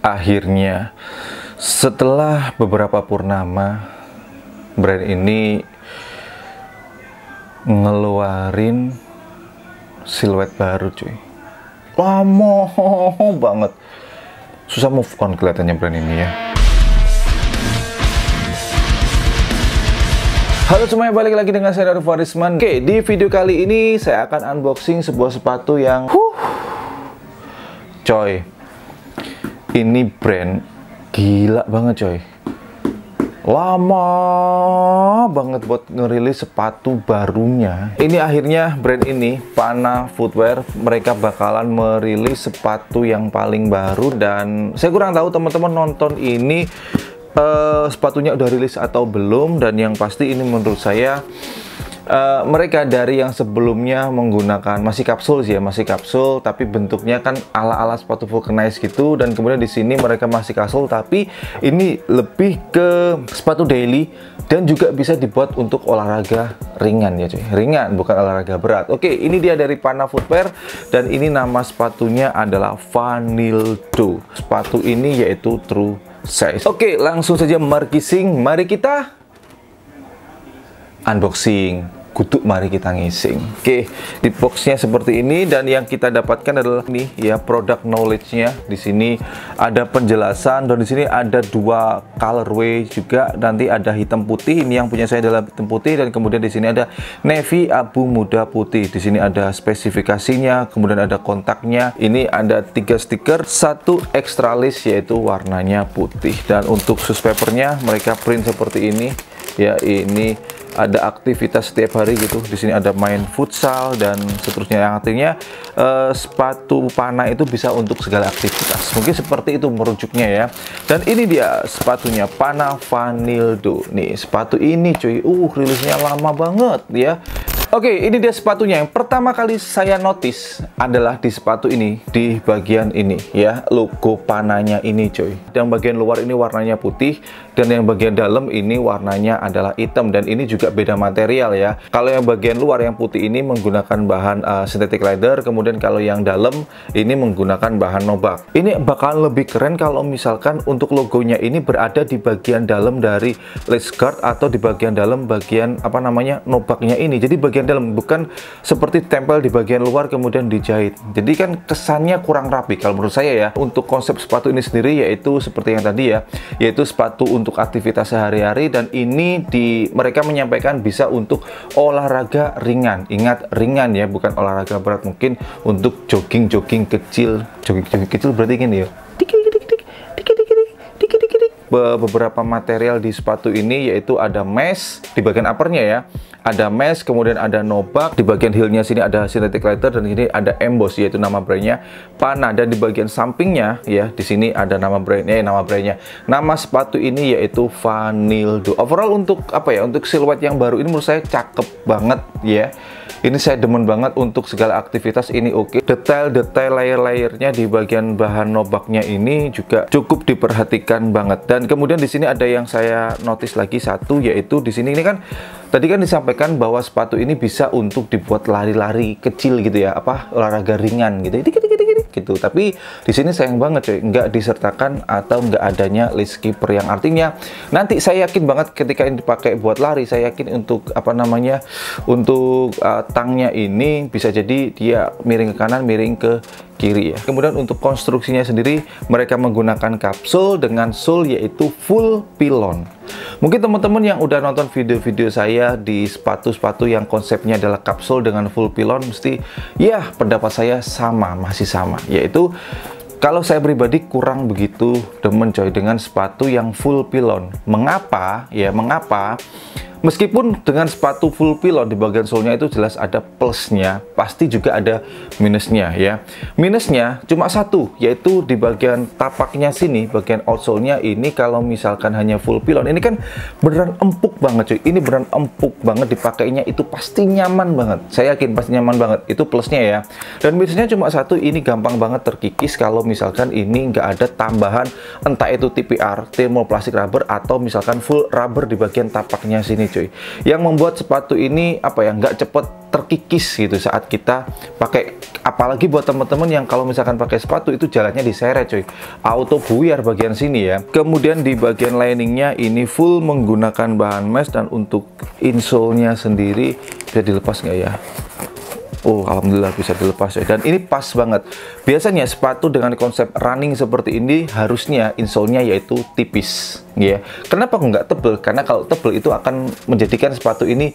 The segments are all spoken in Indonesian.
Akhirnya, setelah beberapa purnama, brand ini ngeluarin siluet baru cuy. Lama banget. Susah move on kelihatannya brand ini ya. Halo semuanya, balik lagi dengan saya Arif Warisman. Oke, di video kali ini saya akan unboxing sebuah sepatu yang coy, ini brand gila banget coy. Lama banget buat ngerilis sepatu barunya. Ini akhirnya brand ini, Pana Footwear, mereka bakalan merilis sepatu yang paling baru. Dan saya kurang tahu teman-teman nonton ini sepatunya udah rilis atau belum. Dan yang pasti ini menurut saya mereka dari yang sebelumnya menggunakan masih kapsul sih ya, masih kapsul tapi bentuknya kan ala-ala sepatu vulcanize gitu. Dan kemudian di sini mereka masih kapsul tapi ini lebih ke sepatu daily dan juga bisa dibuat untuk olahraga ringan ya cuy, ringan bukan olahraga berat. Oke, ini dia dari Pana Footwear dan ini nama sepatunya adalah Vanildo. Sepatu ini yaitu true size. Oke, langsung saja markising, mari kita unboxing. Kutuk mari kita ngising. Oke, di boxnya seperti ini dan yang kita dapatkan adalah ini ya, product knowledge-nya. Di sini ada penjelasan dan di sini ada dua colorway juga. Nanti ada hitam putih, ini yang punya saya adalah hitam putih, dan kemudian di sini ada navy abu muda putih. Di sini ada spesifikasinya, kemudian ada kontaknya. Ini ada 3 stiker, 1 extra list yaitu warnanya putih. Dan untuk sus papernya mereka print seperti ini. Ya, ini ada aktivitas setiap hari gitu. Di sini ada main futsal dan seterusnya, yang artinya sepatu Pana itu bisa untuk segala aktivitas. Mungkin seperti itu merujuknya ya. Dan ini dia sepatunya, Pana Vanildo. Nih, sepatu ini cuy, rilisnya lama banget ya. Oke, ini dia sepatunya. Yang pertama kali saya notice adalah di sepatu ini, di bagian ini ya, logo Pananya ini cuy. Yang bagian luar ini warnanya putih dan yang bagian dalam ini warnanya adalah hitam, dan ini juga beda material ya. Kalau yang bagian luar yang putih ini menggunakan bahan synthetic leather, kemudian kalau yang dalam ini menggunakan bahan nobak. Ini bakalan lebih keren kalau misalkan untuk logonya ini berada di bagian dalam dari lace guard atau di bagian dalam bagian apa namanya, nobaknya ini. Jadi bagian dalam, bukan seperti tempel di bagian luar kemudian dijahit. Jadi kan kesannya kurang rapi kalau menurut saya ya. Untuk konsep sepatu ini sendiri yaitu seperti yang tadi ya, yaitu sepatu untuk aktivitas sehari-hari, dan ini mereka menyampaikan bisa untuk olahraga ringan. Ingat, ringan ya, bukan olahraga berat. Mungkin untuk jogging kecil. Jogging kecil berarti gini ya, beberapa material di sepatu ini yaitu ada mesh di bagian uppernya ya, ada mesh, kemudian ada nobak di bagian heelnya sini ada synthetic leather, dan ini ada emboss yaitu nama brandnya Pana, dan di bagian sampingnya ya di sini ada nama brandnya, nama sepatu ini yaitu Vanildo. Overall untuk apa ya, untuk siluet yang baru ini menurut saya cakep banget ya. Ini saya demen banget untuk segala aktivitas ini. Oke, detail layer-layernya di bagian bahan nobaknya ini juga cukup diperhatikan banget. Dan kemudian di sini ada yang saya notice lagi satu, yaitu di sini ini kan tadi kan disampaikan bahwa sepatu ini bisa untuk dibuat lari-lari kecil gitu ya, apa olahraga ringan gitu. Gitu. Tapi di sini sayang banget coy, nggak disertakan atau nggak adanya lace keeper, yang artinya nanti saya yakin banget ketika ini dipakai buat lari, saya yakin untuk apa namanya, untuk tangnya ini bisa jadi dia miring ke kanan, miring ke kiri ya. Kemudian untuk konstruksinya sendiri mereka menggunakan kapsul dengan sole yaitu full pilon. Mungkin teman-teman yang udah nonton video-video saya di sepatu-sepatu yang konsepnya adalah kapsul dengan full pilon, mesti ya pendapat saya masih sama, yaitu kalau saya pribadi kurang begitu demen coy dengan sepatu yang full pilon. Mengapa? Ya mengapa? Meskipun dengan sepatu full pilon di bagian solnya itu jelas ada plusnya, pasti juga ada minusnya ya. Minusnya cuma satu, yaitu di bagian tapaknya sini, bagian outsole-nya ini kalau misalkan hanya full pilon, ini kan beneran empuk banget cuy. Ini beneran empuk banget, dipakainya itu pasti nyaman banget. Saya yakin pasti nyaman banget, itu plusnya ya. Dan minusnya cuma satu, ini gampang banget terkikis kalau misalkan ini nggak ada tambahan, entah itu TPR, thermoplastic rubber, atau misalkan full rubber di bagian tapaknya sini. cuy, yang membuat sepatu ini apa ya, nggak cepet terkikis gitu saat kita pakai. Apalagi buat teman-teman yang kalau misalkan pakai sepatu itu jalannya diseret cuy, auto buyar bagian sini ya. Kemudian di bagian liningnya ini full menggunakan bahan mesh, dan untuk insole-nya sendiri bisa dilepas nggak ya? Oh, alhamdulillah bisa dilepas ya. Dan ini pas banget. Biasanya sepatu dengan konsep running seperti ini harusnya insole-nya yaitu tipis, ya. Kenapa nggak tebel? Karena kalau tebel itu akan menjadikan sepatu ini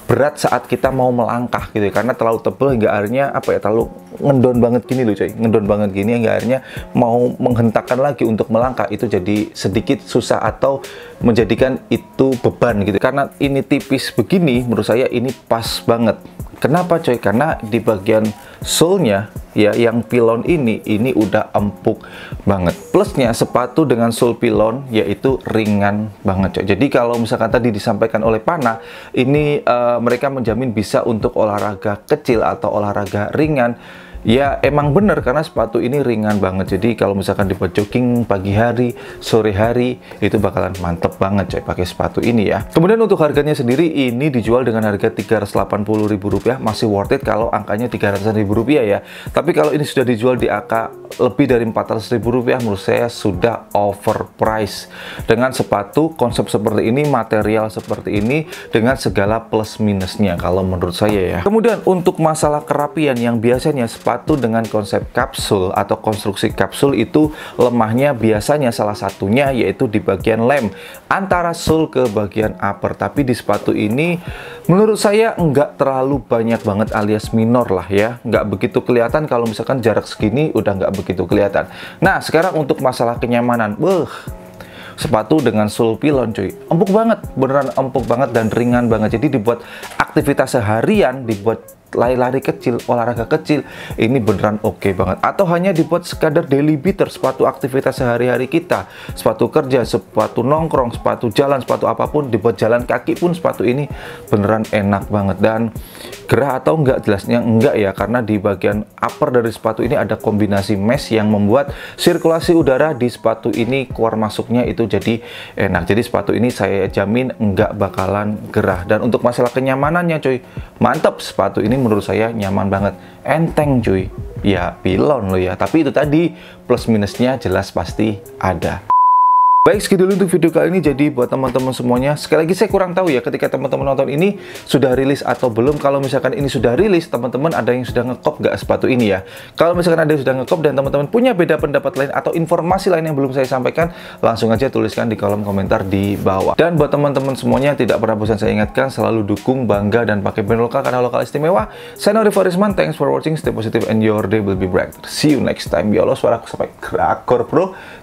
berat saat kita mau melangkah gitu ya. Karena terlalu tebel hingga akhirnya apa ya, terlalu ngendon banget gini loh coy, ngendon banget gini hingga akhirnya mau menghentakkan lagi untuk melangkah itu jadi sedikit susah atau menjadikan itu beban gitu. Karena ini tipis begini, menurut saya ini pas banget. Kenapa coy? Karena di bagian sole-nya ya, yang pilon ini udah empuk banget. Plusnya sepatu dengan sole pilon yaitu ringan banget coy. Jadi kalau misalkan tadi disampaikan oleh Pana, ini mereka menjamin bisa untuk olahraga kecil atau olahraga ringan. Ya emang bener, karena sepatu ini ringan banget. Jadi kalau misalkan dibuat jogging pagi hari, sore hari, itu bakalan mantep banget coy pakai sepatu ini ya. Kemudian untuk harganya sendiri ini dijual dengan harga Rp380.000, masih worth it kalau angkanya Rp300.000 ya. Tapi kalau ini sudah dijual di angka lebih dari Rp400.000, menurut saya sudah overpriced. Dengan sepatu konsep seperti ini, material seperti ini, dengan segala plus minusnya kalau menurut saya ya. Kemudian untuk masalah kerapian, yang biasanya sepatu dengan konsep kapsul atau konstruksi kapsul itu lemahnya biasanya salah satunya yaitu di bagian lem antara sole ke bagian upper. Tapi di sepatu ini menurut saya nggak terlalu banyak banget alias minor lah ya, nggak begitu kelihatan. Kalau misalkan jarak segini udah nggak begitu kelihatan. Nah sekarang untuk masalah kenyamanan, sepatu dengan sole pilon cuy, empuk banget, beneran empuk banget dan ringan banget. Jadi dibuat aktivitas seharian, dibuat lari-lari kecil, olahraga kecil, ini beneran oke banget. Atau hanya dibuat sekadar daily beater, sepatu aktivitas sehari-hari kita, sepatu kerja, sepatu nongkrong, sepatu jalan, sepatu apapun, dibuat jalan kaki pun sepatu ini beneran enak banget. Dan gerah atau enggak, jelasnya enggak ya, karena di bagian upper dari sepatu ini ada kombinasi mesh yang membuat sirkulasi udara di sepatu ini keluar masuknya itu jadi enak. Jadi sepatu ini saya jamin enggak bakalan gerah. Dan untuk masalah kenyamanannya cuy, mantap, sepatu ini menurut saya nyaman banget, enteng cuy. Ya pilon loh ya, tapi itu tadi plus minusnya jelas pasti ada. Baik, segitu dulu untuk video kali ini. Jadi buat teman-teman semuanya, sekali lagi saya kurang tahu ya ketika teman-teman nonton ini sudah rilis atau belum. Kalau misalkan ini sudah rilis, teman-teman ada yang sudah ngekop nggak sepatu ini ya? Kalau misalkan ada yang sudah ngekop dan teman-teman punya beda pendapat lain atau informasi lain yang belum saya sampaikan, langsung aja tuliskan di kolom komentar di bawah. Dan buat teman-teman semuanya, tidak pernah bosan saya ingatkan, selalu dukung, bangga, dan pakai brand lokal karena lokal istimewa. Saya Nori Farisman, thanks for watching, stay positive and your day will be bright. See you next time. Ya Allah, suaraku sampai kerakor bro.